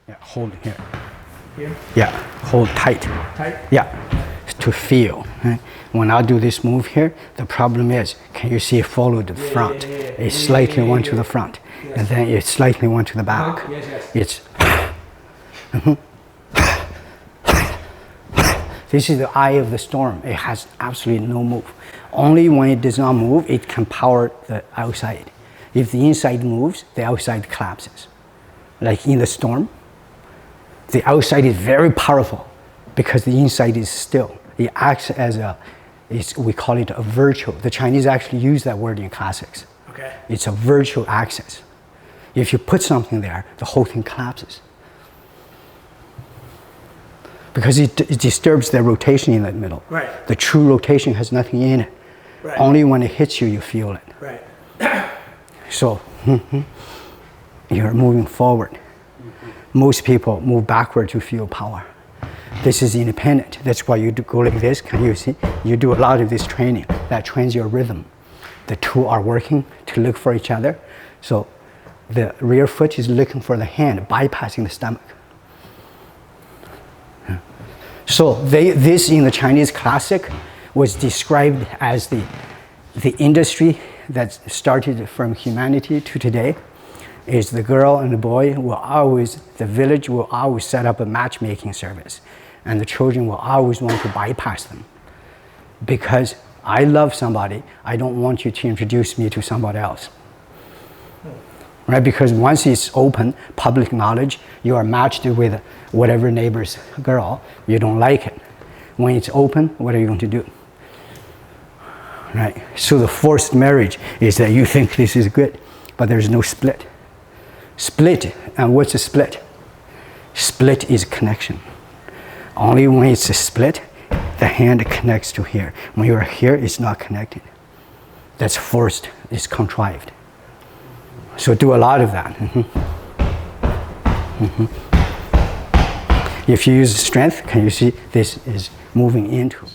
Yeah, hold here. Here? Yeah, hold tight. Tight? Yeah, to feel. Right? When I do this move here, the problem is, can you see it follow the front? It slightly went to the front, and then it slightly went to the back. It's. This is the eye of the storm. It has absolutely no move. Only when it does not move, it can power the outside. If the inside moves, the outside collapses. Like in the storm, the outside is very powerful because the inside is still. It acts as we call it a virtual. The Chinese actually use that word in classics. Okay. It's a virtual axis. If you put something there, the whole thing collapses. Because it disturbs the rotation in the middle. Right. The true rotation has nothing in it. Right. Only when it hits you, you feel it. Right. So you're moving forward. Most people move backward to feel power. This is independent. That's why you go like this. Can you see? You do a lot of this training. That trains your rhythm. The two are working to look for each other. So the rear foot is looking for the hand, bypassing the stomach. So this in the Chinese classic was described as the industry that started from humanity to today. Is the girl and the boy will always, the village will always set up a matchmaking service, and the children will always want to bypass them. Because I love somebody, I don't want you to introduce me to somebody else. Right? Because once it's open, public knowledge, you are matched with whatever neighbor's girl, you don't like it. When it's open, what are you going to do? Right? So the forced marriage is that you think this is good, but there's no split. Split, and what's a split? Split is connection. Only when it's a split, the hand connects to here. When you're here, it's not connected. That's forced, it's contrived. So do a lot of that. If you use strength, can you see this is moving into?